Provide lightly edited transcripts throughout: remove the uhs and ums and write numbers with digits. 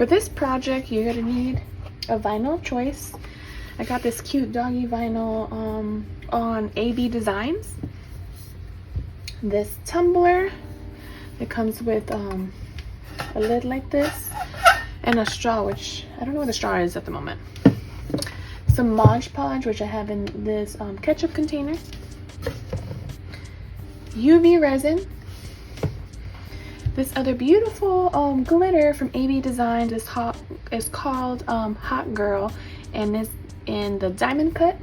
For this project, you're gonna need a vinyl of choice. I got this cute doggy vinyl on AB Designs. This tumbler, it comes with a lid like this and a straw, which I don't know what the straw is at the moment. Some Mod Podge, which I have in this ketchup container. UV resin. This other beautiful glitter from AB Designs is called Hot Girl, and is in the diamond cut,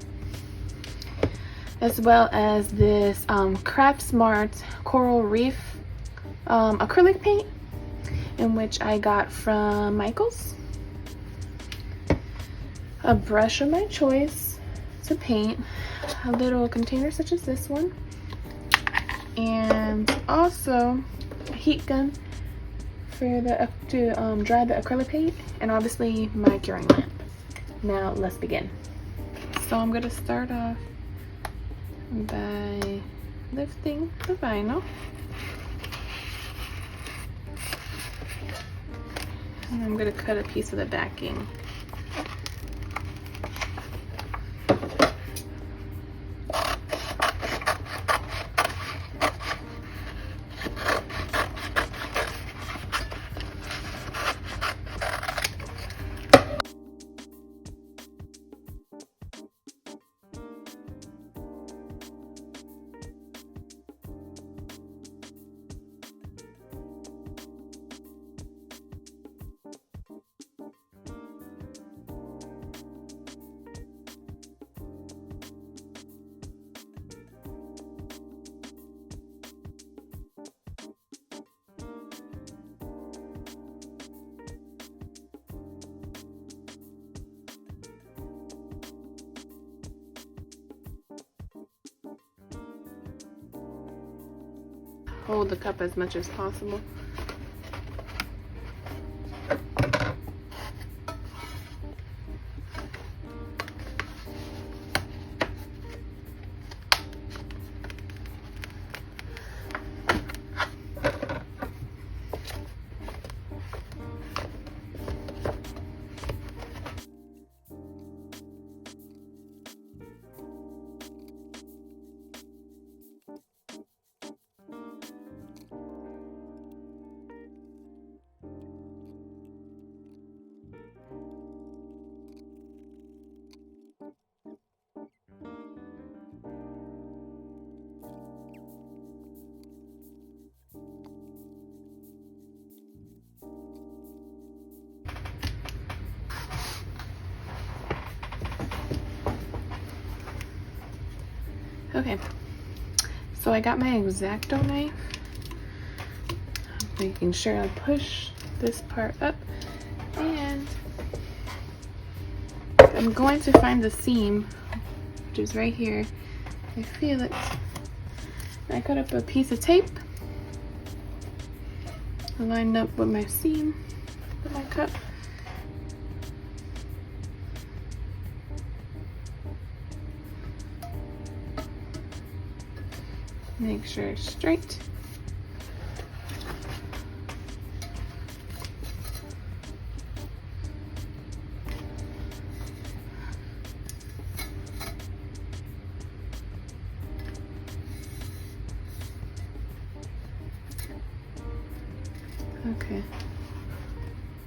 as well as this Craft Smart Coral Reef acrylic paint, in which I got from Michael's. A brush of my choice to paint, a little container such as this one, and also a heat gun for to dry the acrylic paint, and obviously my curing lamp. Now let's begin. So I'm gonna start off by lifting the vinyl, and I'm gonna cut a piece of the backing. Hold the cup as much as possible. Okay, so I got my X-Acto knife, making sure I push this part up, and I'm going to find the seam, which is right here. I feel it. I cut up a piece of tape, lined up with my seam that I cut. Make sure it's straight. Okay.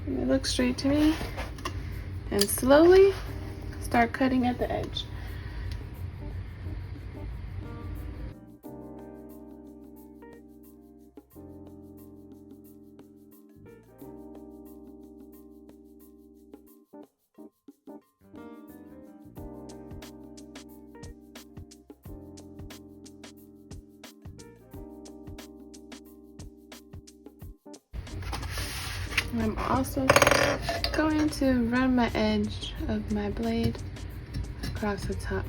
It looks straight to me. And slowly start cutting at the edge. I'm also going to run my edge of my blade across the top.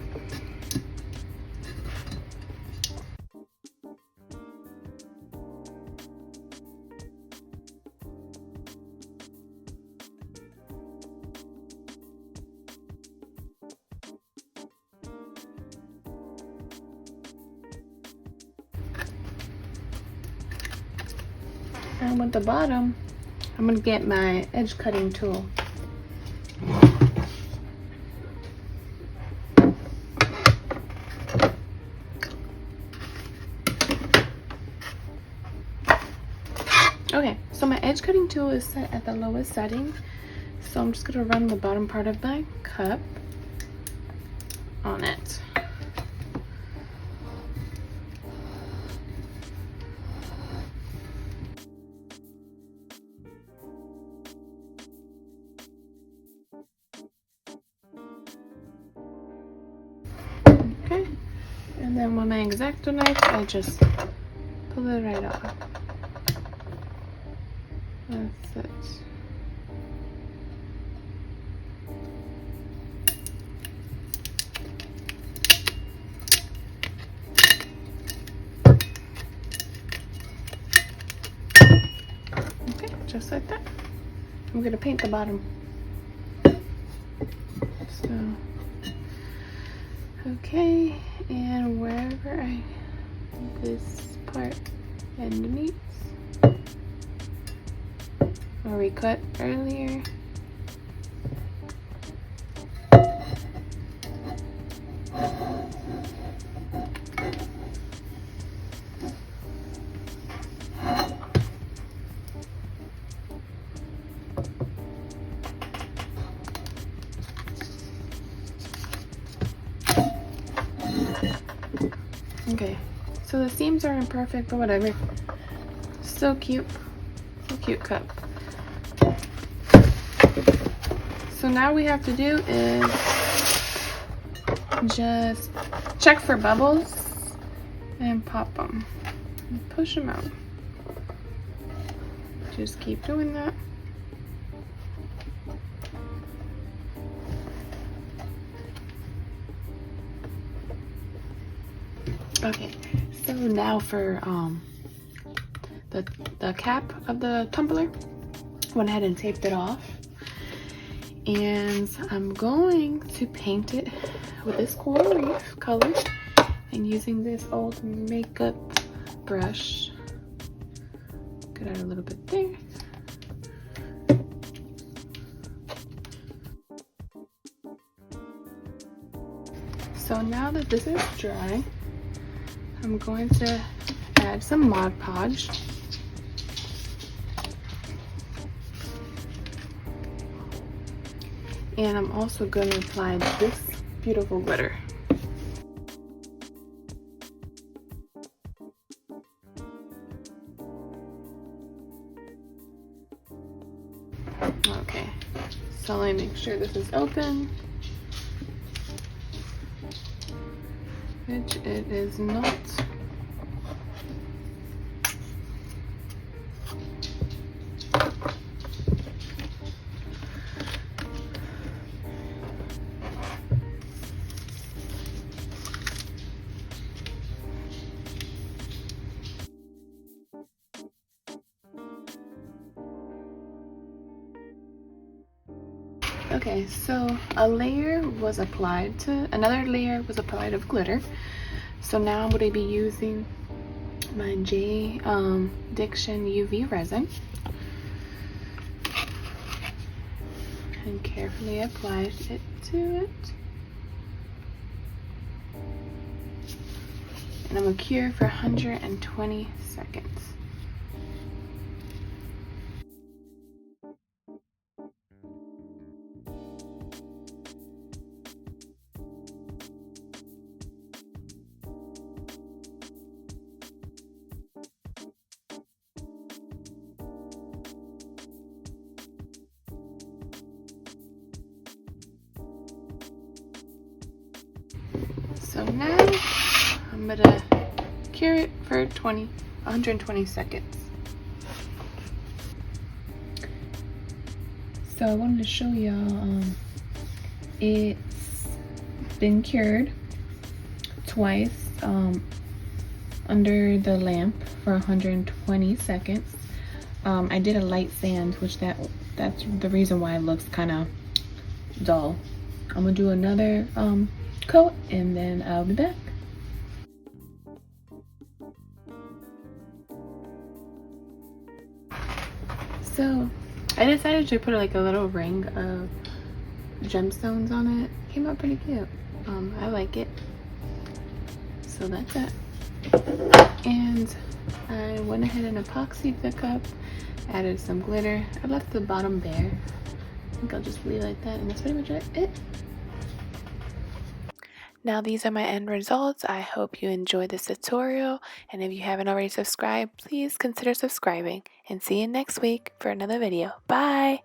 And with the bottom, I'm gonna get my edge cutting tool. Okay, so my edge cutting tool is set at the lowest setting. So I'm just gonna run the bottom part of my cup on it. Okay, and then with my X-Acto knife, I just pull it right off. That's it. Okay, just like that. I'm gonna paint the bottom. So, okay, and wherever this part underneath, where we cut earlier. Okay, so the seams are imperfect, but whatever. So cute cup. So now we have to do is just check for bubbles and pop them and push them out. Just keep doing that. Okay, so now for the cap of the tumbler, went ahead and taped it off, and I'm going to paint it with this coral reef color and using this old makeup brush. Get out a little bit there. So now that this is dry, I'm going to add some Mod Podge. And I'm also going to apply this beautiful glitter. Okay, so let me make sure this is open. Which it is not. Okay, so another layer was applied of glitter. So now I'm going to be using my Diction UV resin and carefully apply it to it. And I'm going to cure for 120 seconds. So now I'm gonna cure it for 120 seconds. So I wanted to show y'all, it's been cured twice under the lamp for 120 seconds. I did a light sand, which that's the reason why it looks kind of dull. I'm gonna do another coat and then I'll be back. So I decided to put like a little ring of gemstones on it. Came out pretty cute. I like it. So that's it. And I went ahead and epoxied the cup, added some glitter. I left the bottom bare. I think I'll just leave it like that, and that's pretty much it. Now these are my end results. I hope you enjoyed this tutorial, and if you haven't already subscribed, please consider subscribing, and see you next week for another video. Bye!